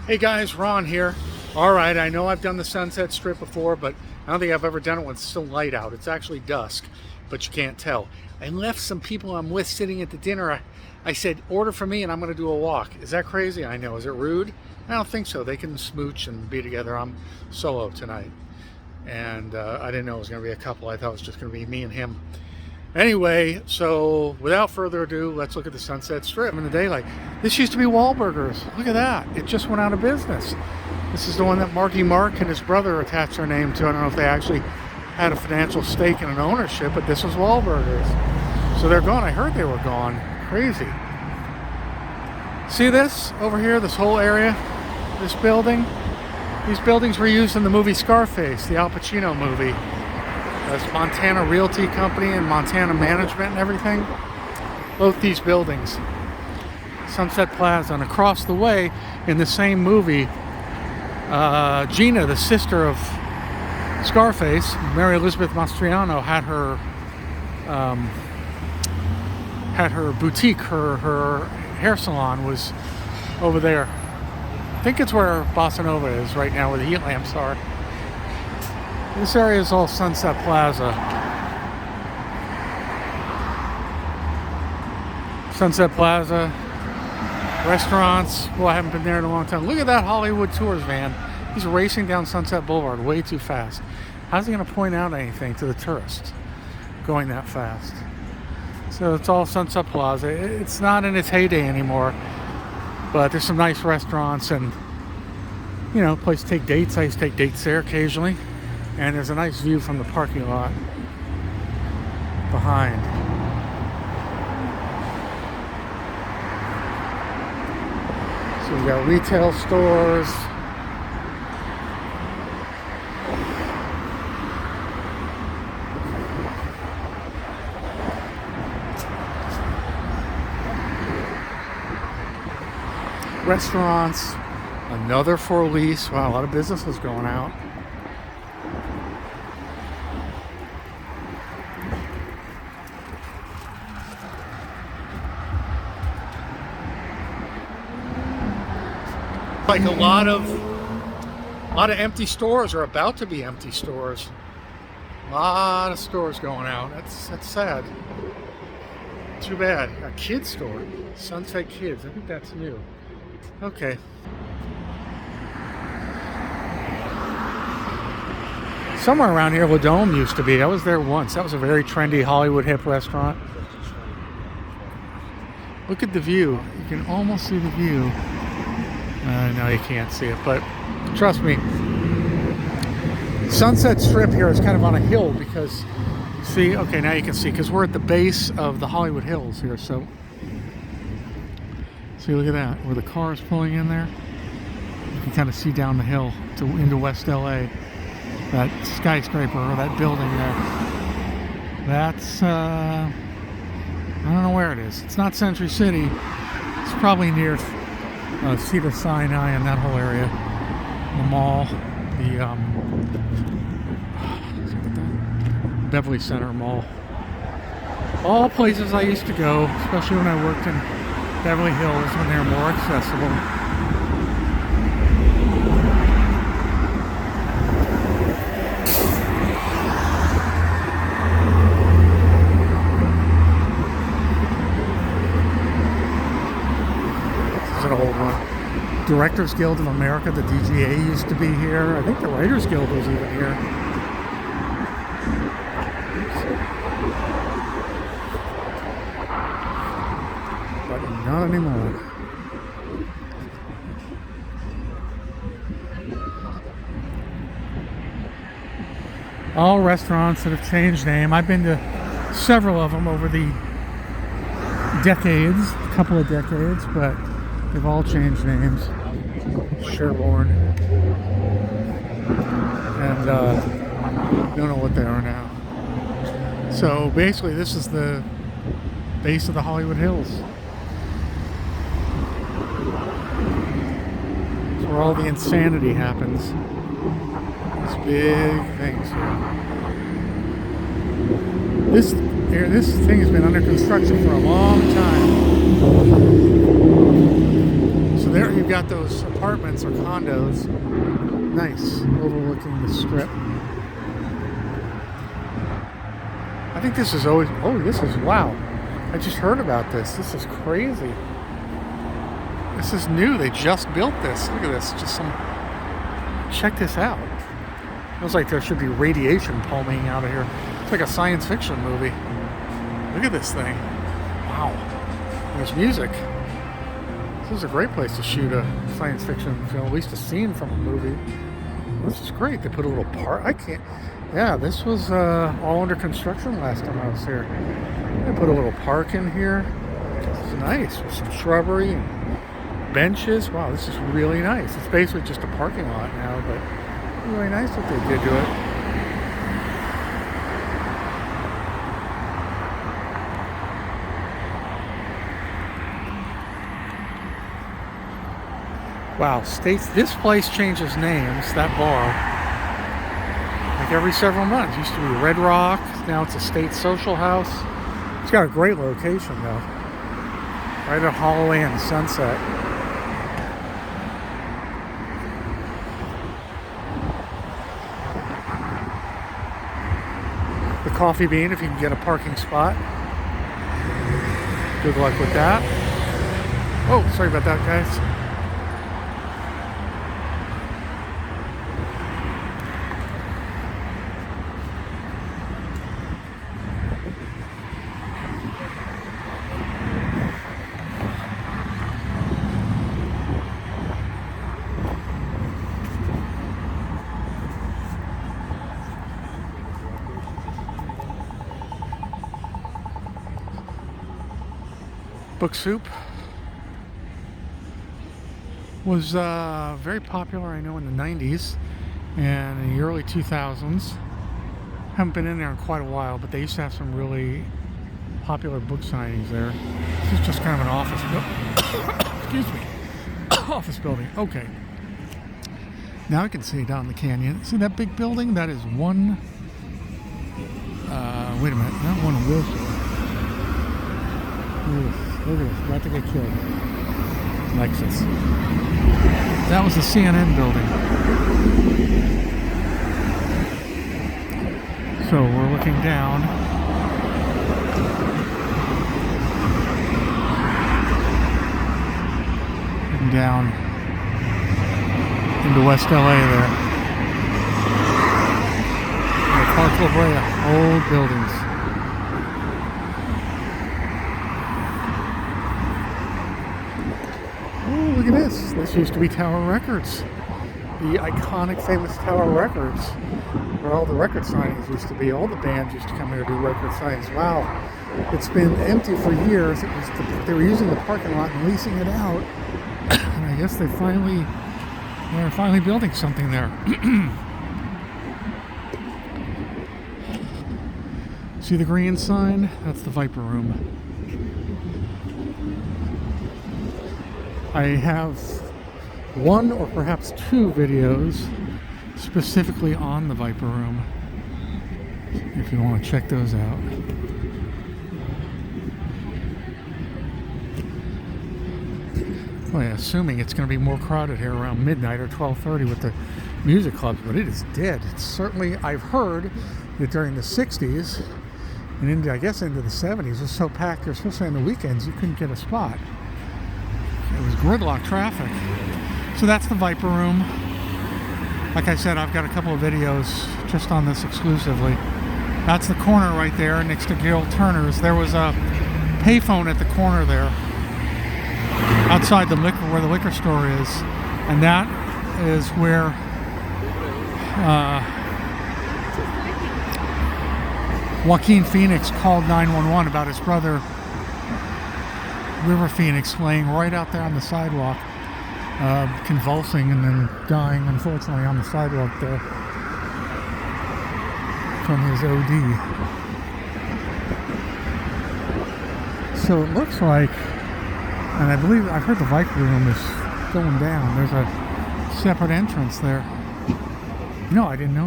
Hey guys, Ron here. Alright, I know I've done the Sunset Strip before, but I don't think I've ever done it when it's still light out. It's actually dusk, but you can't tell. I left some people I'm with sitting at the dinner. I said, order for me and I'm going to do a walk. Is that crazy? I know. Is it rude? I don't think so. They can smooch and be together. I'm solo tonight. And I didn't know it was going to be a couple. I thought it was just going to be me and him. Anyway, so without further ado, let's look at the Sunset Strip in the daylight. This used to be Wahlburgers. Look at that. It just went out of business. This is the one that Marky Mark and his brother attached their name to. I don't know if they actually had a financial stake in an ownership, but this was Wahlburgers. So they're gone. I heard they were gone. Crazy. See this over here, this whole area, this building? These buildings were used in the movie Scarface, the Al Pacino movie. That's Montana Realty Company and Montana Management and everything. Both these buildings. Sunset Plaza, and across the way in the same movie, Gina, the sister of Scarface, Mary Elizabeth Mastriano, had her boutique, her hair salon was over there. I think it's where Bossa Nova is right now, where the heat lamps are. This area is all Sunset Plaza. Sunset Plaza, restaurants. Well, I haven't been there in a long time. Look at that Hollywood Tours van. He's racing down Sunset Boulevard way too fast. How's he going to point out anything to the tourists going that fast? So it's all Sunset Plaza. It's not in its heyday anymore, but there's some nice restaurants and, you know, a place to take dates. I used to take dates there occasionally. And there's a nice view from the parking lot behind. So we've got retail stores. Restaurants. Another for lease. Wow, a lot of businesses going out. Like a lot of empty stores, or about to be empty stores. A lot of stores going out. That's sad. Too bad. A kid store, Sunset Kids. I think that's new. Okay. Somewhere around here, La Dome used to be. I was there once. That was a very trendy Hollywood hip restaurant. Look at the view. You can almost see the view. No, you can't see it, but trust me, Sunset Strip here is kind of on a hill because, see, okay, now you can see, because we're at the base of the Hollywood Hills here, so, see, look at that, where the car is pulling in there, you can kind of see down the hill into West LA, that skyscraper, or that building there, that's, I don't know where it is, it's not Century City, it's probably near Cedar Sinai and that whole area, the mall, the Beverly Center Mall, all places I used to go, especially when I worked in Beverly Hills when they were more accessible. An old one. Directors Guild of America, the DGA, used to be here. I think the Writers Guild was even here. But not anymore. All restaurants that have changed name. I've been to several of them over the decades, a couple of decades, but they've all changed names. Sherborne. And don't know what they are now. So basically this is the base of the Hollywood Hills. It's where all the insanity happens. These big things here. This thing has been under construction for a long time. So there you've got those apartments or condos. Nice, overlooking the strip. I think this is always, oh, this is, wow. I just heard about this. This is crazy. This is new. They just built this. Look at this. Just some, check this out. Feels like there should be radiation pulming out of here. It's like a science fiction movie. Look at this thing. Wow. There's music. This is a great place to shoot a science fiction film, at least a scene from a movie. This is great. They put a little park. I can't. Yeah, this was all under construction last time I was here. They put a little park in here. It's nice with some shrubbery and benches. Wow, this is really nice. It's basically just a parking lot now, but really nice what they did to it. Wow, this place changes names, that bar, like every several months. It used to be Red Rock, now it's a State Social House. It's got a great location though, right at Holloway and Sunset. The Coffee Bean, if you can get a parking spot. Good luck with that. Oh, sorry about that, guys. Book Soup was very popular, I know, in the 90s and in the early 2000s. Haven't been in there in quite a while, but they used to have some really popular book signings there. This is just kind of an office building. Excuse me. Office building. Okay. Now I can see down the canyon. See that big building? That is one... wait a minute. Not one Wilshire. Look at this, about to get killed. Lexus. That was the CNN building. So we're looking down. Looking down into West LA there. Park La Brea, old buildings. Look at this. This used to be Tower Records. The iconic, famous Tower Records, where all the record signings used to be. All the bands used to come here to do record signings. Wow. It's been empty for years. They were using the parking lot and leasing it out. And I guess they're finally building something there. See the green sign? That's the Viper Room. I have one or perhaps two videos specifically on the Viper Room, if you want to check those out. Well, yeah, assuming it's going to be more crowded here around midnight or 12:30 with the music clubs, but it is dead. It's certainly, I've heard that during the 60s and into, I guess, into the 70s, it was so packed, especially on the weekends, you couldn't get a spot. It was gridlock traffic. So that's the Viper Room. Like I said, I've got a couple of videos just on this exclusively. That's the corner right there next to Gil Turner's. There was a payphone at the corner there, outside the liquor, where the liquor store is, and that is where Joaquin Phoenix called 911 about his brother River Phoenix laying right out there on the sidewalk, convulsing and then dying, unfortunately, on the sidewalk there from his OD. So it looks like, and I believe, I've heard the Viper Room is going down. There's a separate entrance there. No, I didn't know.